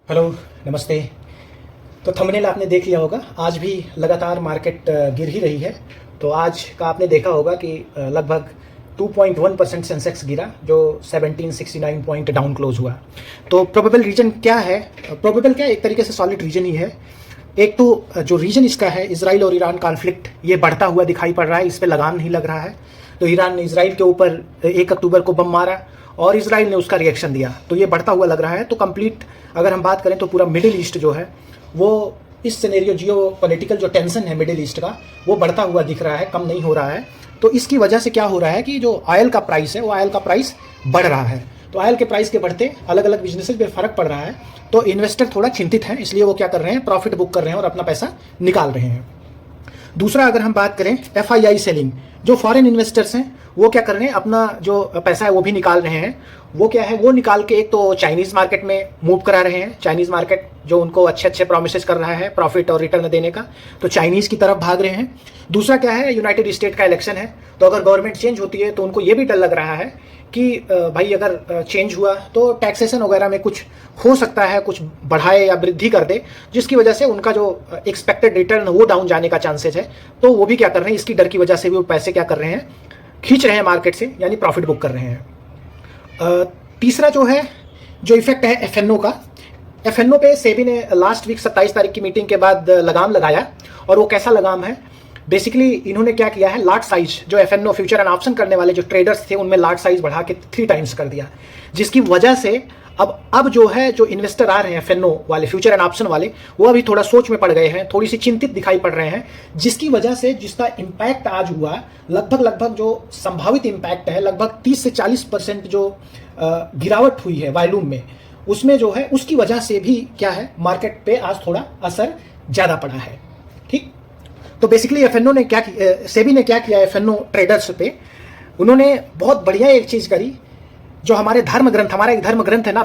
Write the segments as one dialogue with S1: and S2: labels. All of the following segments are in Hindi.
S1: हेलो, नमस्ते। तो थंबनेल आपने देख लिया होगा। आज भी लगातार मार्केट गिर ही रही है। तो आज का आपने देखा होगा कि लगभग 2.1% सेंसेक्स गिरा, जो 1769 पॉइंट डाउन क्लोज हुआ। तो प्रोबेबल रीजन क्या है? प्रोबेबल क्या, एक तरीके से सॉलिड रीजन ही है। एक तो जो रीजन इसका है, इजराइल और ईरान कॉन्फ्लिक्ट, ये बढ़ता हुआ दिखाई पड़ रहा है, इस पर लगाम नहीं लग रहा है। तो ईरान ने इजराइल के ऊपर 1 अक्टूबर को बम मारा और इजराइल ने उसका रिएक्शन दिया, तो ये बढ़ता हुआ लग रहा है। तो कंप्लीट अगर हम बात करें तो पूरा मिडिल ईस्ट जो है वो इस सिनेरियो, जियो पॉलिटिकल जो टेंशन है मिडिल ईस्ट का, वो बढ़ता हुआ दिख रहा है, कम नहीं हो रहा है। तो इसकी वजह से क्या हो रहा है कि जो ऑयल का प्राइस है, वो ऑयल का प्राइस बढ़ रहा है। तो ऑयल के प्राइस के बढ़ते अलग अलग बिजनेसेस पे फर्क पड़ रहा है। तो इन्वेस्टर थोड़ा चिंतित हैं, इसलिए वो क्या कर रहे हैं, प्रॉफिट बुक कर रहे हैं और अपना पैसा निकाल रहे हैं। दूसरा, अगर हम बात करें FII सेलिंग, जो फॉरेन इन्वेस्टर्स हैं वो क्या कर रहे हैं, अपना जो पैसा है वो भी निकाल रहे हैं। वो क्या है, वो निकाल के एक तो चाइनीज़ मार्केट में मूव करा रहे हैं। चाइनीज़ मार्केट जो उनको अच्छे अच्छे प्रोमिसेस कर रहा है प्रॉफिट और रिटर्न देने का, तो चाइनीज़ की तरफ भाग रहे हैं। दूसरा क्या है, यूनाइटेड स्टेट का इलेक्शन है, तो अगर गवर्नमेंट चेंज होती है तो उनको ये भी डर लग रहा है कि भाई अगर चेंज हुआ तो टैक्सेशन वगैरह में कुछ हो सकता है, कुछ बढ़ाए या वृद्धि कर दे, जिसकी वजह से उनका जो एक्सपेक्टेड रिटर्न वो डाउन जाने का चांसेस है। तो वो भी क्या कर रहे हैं, इसकी डर की वजह से भी वो पैसे क्या कर रहे हैं, खींच रहे हैं मार्केट से, यानी प्रॉफिट बुक कर रहे हैं। तीसरा जो है, जो इफेक्ट है FNO का, FNO पे सेबी ने लास्ट वीक 27 तारीख की मीटिंग के बाद लगाम लगाया। और वो कैसा लगाम है, बेसिकली इन्होंने क्या किया है, लॉट साइज जो FNO फ्यूचर एंड ऑप्शन करने वाले जो ट्रेडर्स थे उनमें लॉट साइज बढ़ा के 3 टाइम्स कर दिया, जिसकी वजह से अब जो है, जो इन्वेस्टर आ रहे हैं FNO वाले, फ्यूचर एंड ऑप्शन वाले, वो अभी थोड़ा सोच में पड़ गए हैं, थोड़ी सी चिंतित दिखाई पड़ रहे हैं, जिसकी वजह से जिसका इम्पैक्ट आज हुआ, लगभग जो संभावित इम्पैक्ट है, लगभग 30 से 40% जो गिरावट हुई है वॉल्यूम में, उसमें जो है, उसकी वजह से भी क्या है, मार्केट पे आज थोड़ा असर ज़्यादा पड़ा है। ठीक, तो बेसिकली FNO ने क्या, सेबी ने क्या किया, FNO ट्रेडर्स पे उन्होंने बहुत बढ़िया एक चीज़ करी। जो हमारे धर्म ग्रंथ, हमारा एक धर्म ग्रंथ है ना,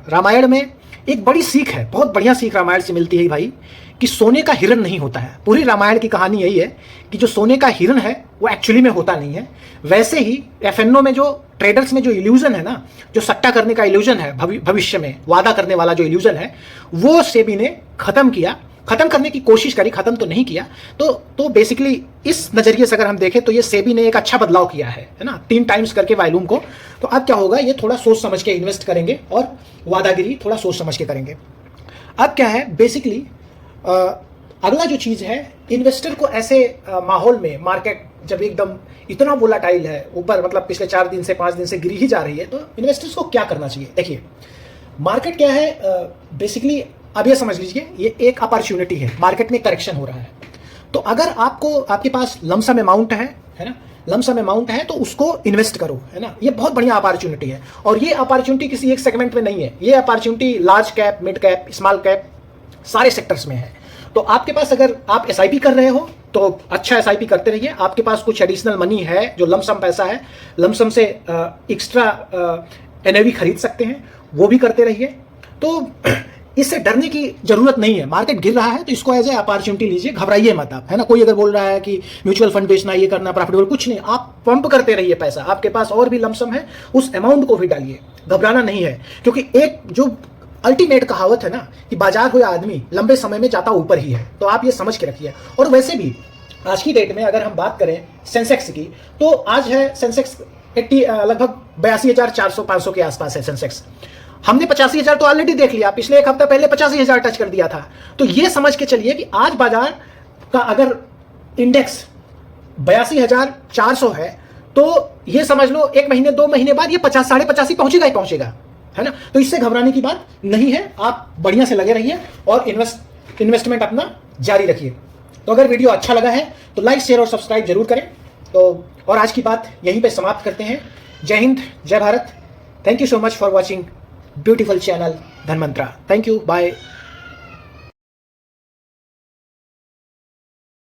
S1: रामायण में एक बड़ी सीख है, बहुत बढ़िया सीख रामायण से मिलती है भाई, कि सोने का हिरण नहीं होता है। पूरी रामायण की कहानी यही है कि जो सोने का हिरण है वो एक्चुअली में होता नहीं है। वैसे ही FNO में जो ट्रेडर्स में जो इल्यूजन है ना, जो सट्टा करने का इल्यूजन है, भविष्य में वादा करने वाला जो इल्यूजन है, वो सेबी ने खत्म करने की कोशिश करी, खत्म तो नहीं किया। तो बेसिकली इस नजरिए से अगर हम देखें तो ये सेबी ने एक अच्छा बदलाव किया है ना, 3 टाइम्स करके वॉल्यूम को। तो अब क्या होगा, ये थोड़ा सोच समझ के इन्वेस्ट करेंगे और वादागिरी थोड़ा सोच समझ के करेंगे। अब क्या है, बेसिकली अगला जो चीज है, इन्वेस्टर को ऐसे माहौल में, मार्केट जब एकदम इतना वोलाटाइल है, ऊपर मतलब पिछले 4 दिन से 5 दिन से गिरी ही जा रही है, तो इन्वेस्टर्स को क्या करना चाहिए? देखिए, मार्केट क्या है, बेसिकली अब ये समझ लीजिए, ये एक अपॉर्चुनिटी है, मार्केट में करेक्शन हो रहा है। तो अगर आपके पास लमसम अमाउंट है ना, लमसम अमाउंट है, तो उसको इन्वेस्ट करो, है ना। ये बहुत बढ़िया अपॉर्चुनिटी है, और ये अपॉर्चुनिटी किसी एक सेगमेंट में नहीं है, ये opportunity large cap, mid cap, small cap, सारे सेक्टर्स में है। तो आपके पास, अगर आप SIP कर रहे हो तो अच्छा SIP करते रहिए। आपके पास कुछ एडिशनल मनी है, जो लमसम पैसा है, लमसम से एक्स्ट्रा NAV खरीद सकते हैं, वो भी करते रहिए। तो इससे डरने की जरूरत नहीं है। मार्केट गिर रहा है तो इसको एज ए अपॉर्चुनिटी लीजिए, घबराइए मत आप, है ना। कोई अगर बोल रहा है कि म्यूचुअल फंड बेचना, ये करना, प्रॉफिटेबल, कुछ नहीं, आप पंप करते रहिए पैसा। आपके पास और भी लमसम है, उस अमाउंट को भी डालिए, घबराना नहीं है। क्योंकि एक जो अल्टीमेट कहावत है ना, कि बाजार हो या आदमी, लंबे समय में जाता ऊपर ही है। तो आप ये समझ के रखिए। और वैसे भी आज की डेट में अगर हम बात करें सेंसेक्स की, तो आज है सेंसेक्स लगभग 82,400-500 के आसपास है सेंसेक्स। हमने 85,000 तो ऑलरेडी देख लिया, पिछले 1 हफ्ता पहले 85,000 टच कर दिया था। तो ये समझ के चलिए कि आज बाजार का अगर इंडेक्स 82,400 है, तो ये समझ लो 1 महीने 2 महीने बाद ये 50, 85 पहुंचेगा ही पहुंचेगा, है ना। तो इससे घबराने की बात नहीं है। आप बढ़िया से लगे रहिए और इन्वेस्टमेंट अपना जारी रखिए। तो अगर वीडियो अच्छा लगा है तो लाइक, शेयर और सब्सक्राइब जरूर करें। तो और आज की बात यहीं पे समाप्त करते हैं। जय हिंद, जय Bharat. Thank you so much for watching beautiful channel Dhanmantra. Thank you, bye.